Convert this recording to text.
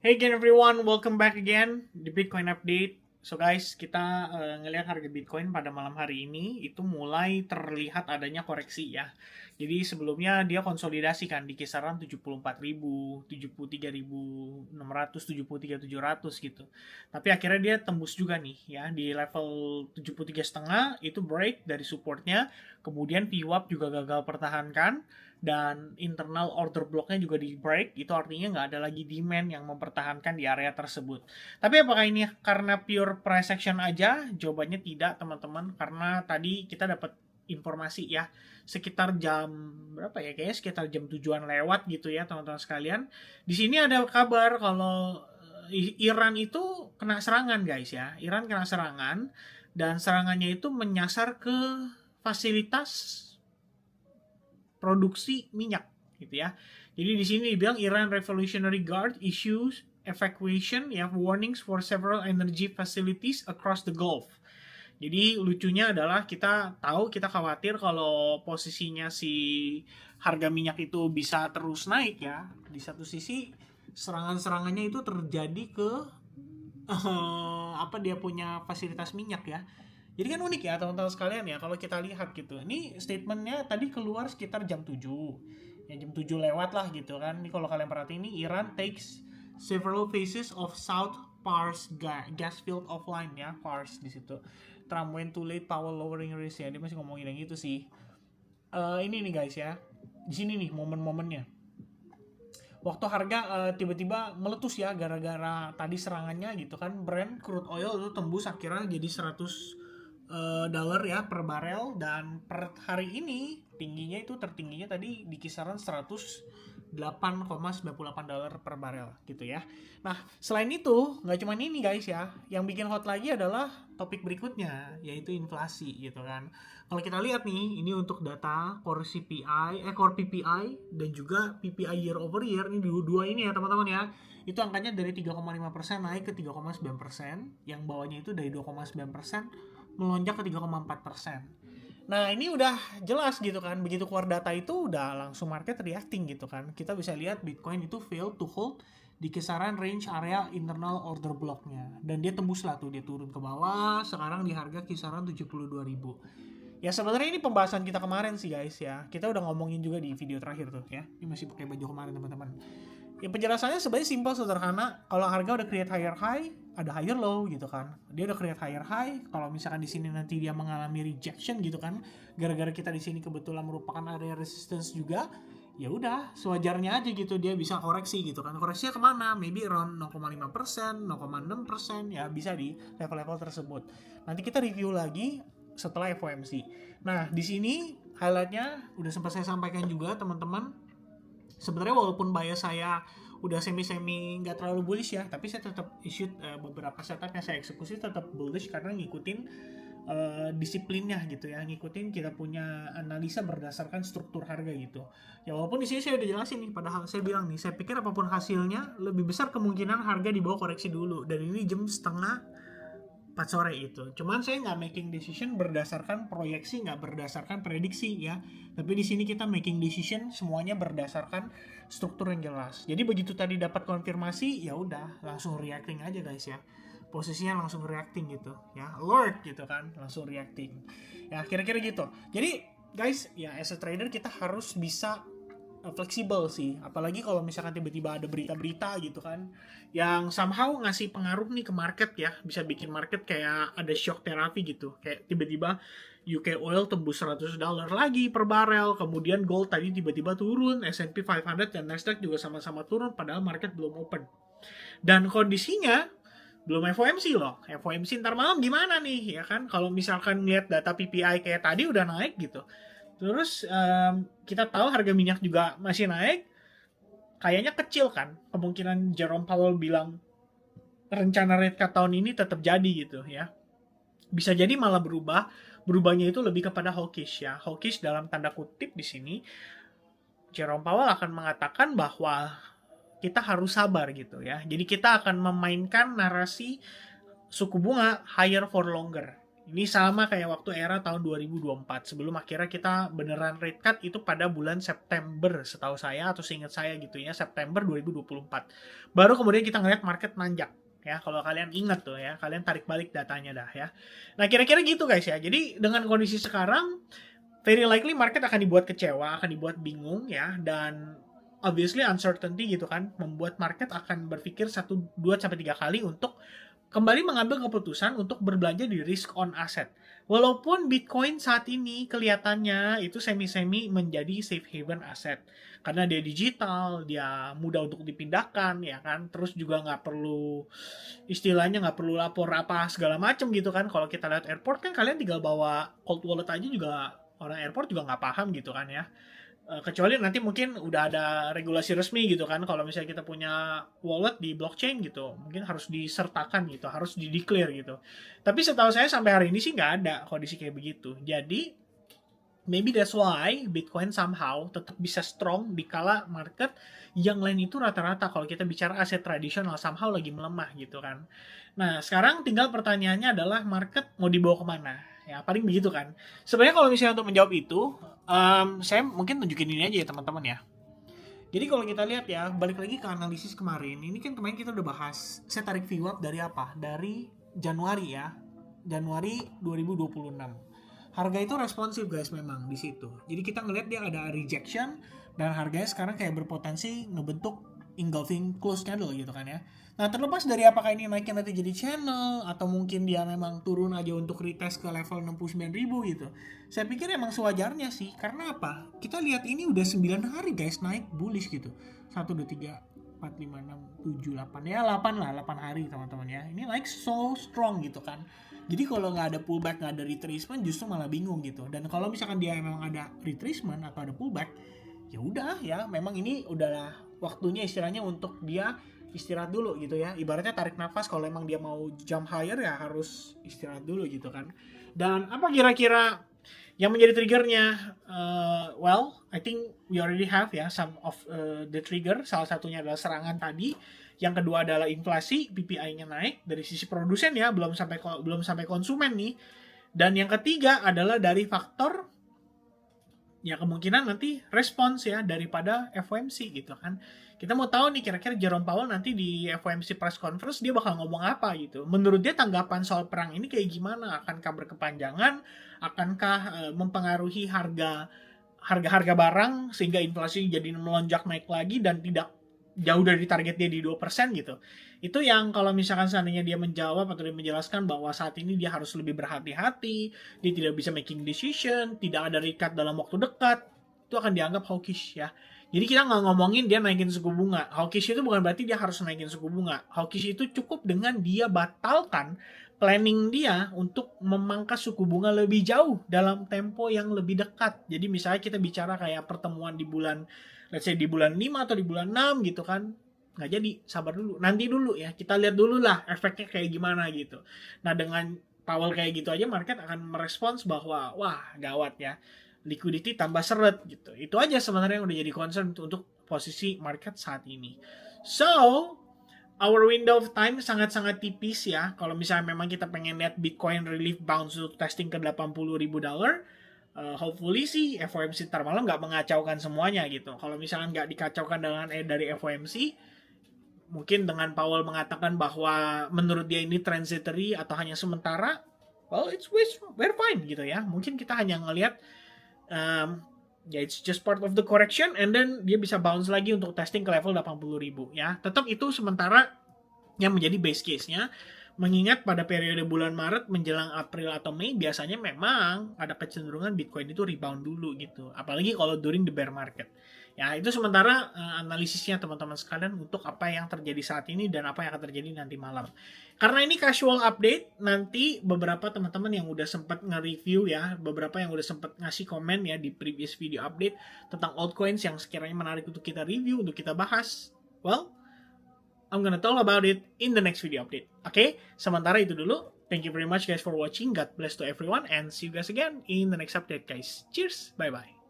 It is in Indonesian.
Hey again everyone, welcome back again di Bitcoin Update. So guys, kita ngelihat harga Bitcoin pada malam hari ini itu mulai terlihat adanya koreksi ya. Jadi sebelumnya dia konsolidasi kan di kisaran 74.000, 73.600, 73.700 gitu. Tapi akhirnya dia tembus juga nih ya di level 73,5 itu break dari supportnya. Kemudian VWAP juga gagal pertahankan dan internal order blocknya juga di break, itu artinya nggak ada lagi demand yang mempertahankan di area tersebut. Tapi apakah ini karena pure price action aja? Jawabannya tidak teman-teman, karena tadi kita dapat informasi ya sekitar jam berapa ya, kayaknya sekitar jam 7-an lewat gitu ya teman-teman sekalian. Di sini ada kabar kalau Iran itu kena serangan guys ya. Iran kena serangan dan serangannya itu menyasar ke fasilitas produksi minyak gitu ya. Jadi di sini dibilang Iran Revolutionary Guard issues evacuation ya warnings for several energy facilities across the Gulf. Jadi lucunya adalah kita tahu, kita khawatir kalau posisinya si harga minyak itu bisa terus naik ya. Di satu sisi serangan-serangannya itu terjadi ke apa dia punya fasilitas minyak ya. Jadi kan unik ya teman-teman sekalian ya kalau kita lihat gitu. Ini statementnya tadi keluar sekitar jam 7. Ya jam 7 lewat lah gitu kan. Ini kalau kalian perhatiin ini Iran takes several phases of South Pars gas field offline ya, Pars di situ. Trump went too late power lowering risk ya. Dia masih ngomongin yang itu sih. Ini nih guys ya. Di sini nih momen-momennya. Waktu harga tiba-tiba meletus ya gara-gara tadi serangannya gitu kan. Brent crude oil itu tembus akhirnya jadi 100 dolar ya per barel, dan per hari ini tingginya itu tertingginya tadi di kisaran 108,98 dolar per barel gitu ya. Nah selain itu nggak cuma ini guys ya, yang bikin hot lagi adalah topik berikutnya yaitu inflasi gitu kan. Kalau kita lihat nih ini untuk data core CPI, core PPI dan juga PPI year over year, ini dua ini ya teman-teman ya. Itu angkanya dari 3,5% naik ke 3,9%, yang bawahnya itu dari 2,9% melonjak ke 3,4%. Nah ini udah jelas gitu kan, begitu keluar data itu udah langsung market reacting gitu kan. Kita bisa lihat Bitcoin itu fail to hold di kisaran range area internal order blocknya. Dan dia tembus lah tuh, dia turun ke bawah, sekarang di harga kisaran 72.000. Ya sebenarnya ini pembahasan kita kemarin sih guys ya. Kita udah ngomongin juga di video terakhir tuh ya. Ini masih pakai baju kemarin teman-teman. Ya penjelasannya sebenarnya simpel sederhana. Kalau harga udah create higher high, ada higher low gitu kan. Dia udah create higher high. Kalau misalkan di sini nanti dia mengalami rejection gitu kan, gara-gara kita di sini kebetulan merupakan area resistance juga, ya udah sewajarnya aja gitu dia bisa koreksi gitu kan. Koreksinya kemana? Maybe around 0,5%, 0,6% ya bisa di level-level tersebut. Nanti kita review lagi setelah FOMC. Nah di sini highlightnya udah sempat saya sampaikan juga teman-teman. Sebenarnya walaupun bias saya udah semi-semi nggak terlalu bullish ya, tapi saya tetap issue beberapa setup yang saya eksekusi tetap bullish karena ngikutin disiplinnya gitu ya, ngikutin kita punya analisa berdasarkan struktur harga gitu. Ya walaupun di sini saya udah jelasin nih, padahal saya bilang nih, saya pikir apapun hasilnya lebih besar kemungkinan harga di bawah koreksi dulu, dan ini jam setengah 4 sore itu. Cuman saya nggak making decision berdasarkan proyeksi, nggak berdasarkan prediksi ya. Tapi di sini kita making decision semuanya berdasarkan struktur yang jelas. Jadi begitu tadi dapat konfirmasi, ya udah langsung reacting aja guys ya. Posisinya langsung reacting gitu ya. Alert gitu kan, langsung reacting. Ya kira-kira gitu. Jadi guys, ya as a trader kita harus bisa fleksibel sih, apalagi kalau misalkan tiba-tiba ada berita-berita gitu kan yang somehow ngasih pengaruh nih ke market ya, bisa bikin market kayak ada shock therapy gitu, kayak tiba-tiba UK oil tembus 100 dolar lagi per barel, kemudian gold tadi tiba-tiba turun, S&P 500 dan Nasdaq juga sama-sama turun padahal market belum open, dan kondisinya belum FOMC loh. FOMC ntar malam gimana nih ya kan, kalau misalkan lihat data PPI kayak tadi udah naik gitu. Terus kita tahu harga minyak juga masih naik. Kayaknya kecil kan kemungkinan Jerome Powell bilang rencana rate cut tahun ini tetap jadi gitu ya. Bisa jadi malah berubah. Berubahnya itu lebih kepada hawkish ya. Hawkish dalam tanda kutip di sini. Jerome Powell akan mengatakan bahwa kita harus sabar gitu ya. Jadi kita akan memainkan narasi suku bunga higher for longer. Ini sama kayak waktu era tahun 2024 sebelum akhirnya kita beneran rate cut itu pada bulan September setahu saya atau seingat saya gitu ya, September 2024. Baru kemudian kita ngeliat market nanjak ya. Kalau kalian ingat tuh ya, kalian tarik balik datanya dah ya. Nah, kira-kira gitu guys ya. Jadi dengan kondisi sekarang very likely market akan dibuat kecewa, akan dibuat bingung ya, dan obviously uncertainty gitu kan membuat market akan berpikir 1, 2, sampai 3 kali untuk kembali mengambil keputusan untuk berbelanja di risk on asset. Walaupun Bitcoin saat ini kelihatannya itu semi-semi menjadi safe haven asset. Karena dia digital, dia mudah untuk dipindahkan, ya kan. Terus juga nggak perlu, istilahnya nggak perlu lapor apa segala macem gitu kan. Kalau kita lihat airport kan kalian tinggal bawa cold wallet aja juga, orang airport juga nggak paham gitu kan ya. Kecuali nanti mungkin udah ada regulasi resmi gitu kan, kalau misalnya kita punya wallet di blockchain gitu mungkin harus disertakan gitu, harus di-declare gitu. Tapi setahu saya sampai hari ini sih nggak ada kondisi kayak begitu. Jadi maybe that's why Bitcoin somehow tetap bisa strong di kala market yang lain itu rata-rata kalau kita bicara aset tradisional somehow lagi melemah gitu kan. Nah, sekarang tinggal pertanyaannya adalah market mau dibawa kemana? Ya, paling begitu kan. Sebenarnya kalau misalnya untuk menjawab itu, saya mungkin tunjukin ini aja ya teman-teman ya. Jadi kalau kita lihat ya, balik lagi ke analisis kemarin. Ini kan kemarin kita udah bahas, saya tarik VWAP dari apa? Dari Januari ya. Januari 2026. Harga itu responsif guys memang di situ. Jadi kita ngelihat dia ada rejection dan harganya sekarang kayak berpotensi ngebentuk engulfing close candle gitu kan ya. Nah, terlepas dari apakah ini naiknya nanti jadi channel atau mungkin dia memang turun aja untuk retest ke level 69.000 gitu. Saya pikir emang sewajarnya sih. Karena apa? Kita lihat ini udah 9 hari guys naik bullish gitu. 1 2 3 4 5 6 7 8 ya 8 lah, 8 hari teman-teman ya. Ini naik so strong gitu kan. Jadi kalau nggak ada pullback, nggak ada retracement, justru malah bingung gitu. Dan kalau misalkan dia memang ada retracement atau ada pullback, ya udah ya, memang ini udah waktunya istilahnya untuk dia istirahat dulu gitu ya. Ibaratnya tarik nafas, kalau emang dia mau jump higher ya harus istirahat dulu gitu kan. Dan apa kira-kira yang menjadi triggernya? Well, I think we already have ya some of the trigger. Salah satunya adalah serangan tadi. Yang kedua adalah inflasi, PPI-nya naik dari sisi produsen ya, belum sampai konsumen nih. Dan yang ketiga adalah dari faktor ya kemungkinan nanti respons ya daripada FOMC gitu kan. Kita mau tahu nih kira-kira Jerome Powell nanti di FOMC press conference dia bakal ngomong apa gitu. Menurut dia tanggapan soal perang ini kayak gimana? Akankah berkepanjangan? Akankah mempengaruhi harga barang sehingga inflasi jadi melonjak naik lagi dan tidak jauh dari target dia di 2% gitu. Itu yang kalau misalkan seandainya dia menjawab atau dia menjelaskan bahwa saat ini dia harus lebih berhati-hati, dia tidak bisa making decision, tidak ada rate cut dalam waktu dekat, itu akan dianggap hawkish ya. Jadi kita nggak ngomongin dia naikin suku bunga. Hawkish itu bukan berarti dia harus naikin suku bunga. Hawkish itu cukup dengan dia batalkan planning dia untuk memangkas suku bunga lebih jauh dalam tempo yang lebih dekat. Jadi misalnya kita bicara kayak pertemuan di bulan, let's say di bulan 5 atau di bulan 6 gitu kan. Nggak jadi, sabar dulu. Nanti dulu ya, kita lihat dulu lah efeknya kayak gimana gitu. Nah dengan Powell kayak gitu aja, market akan merespons bahwa, wah gawat ya, liquidity tambah seret gitu. Itu aja sebenarnya yang udah jadi concern untuk posisi market saat ini. So, our window of time sangat-sangat tipis ya. Kalau misalnya memang kita pengen lihat Bitcoin relief bounce untuk testing ke $80,000, hopefully sih FOMC ntar malam nggak mengacaukan semuanya gitu. Kalau misalnya nggak dikacaukan dengan dari FOMC, mungkin dengan Powell mengatakan bahwa menurut dia ini transitory atau hanya sementara, well we're fine gitu ya. Mungkin kita hanya ngelihat ya it's just part of the correction and then dia bisa bounce lagi untuk testing ke level 80.000 ya. Tetap itu sementara yang menjadi base case-nya. Mengingat pada periode bulan Maret menjelang April atau Mei biasanya memang ada kecenderungan Bitcoin itu rebound dulu gitu. Apalagi kalau during the bear market. Ya itu sementara analisisnya teman-teman sekalian untuk apa yang terjadi saat ini dan apa yang akan terjadi nanti malam. Karena ini casual update, nanti beberapa teman-teman yang udah sempat nge-review ya, beberapa yang udah sempat ngasih komen ya di previous video update tentang altcoins yang sekiranya menarik untuk kita review, untuk kita bahas. Well, I'm gonna talk about it in the next video update. Okay? Sementara itu dulu. Thank you very much guys for watching. God bless to everyone and see you guys again in the next update guys. Cheers. Bye-bye.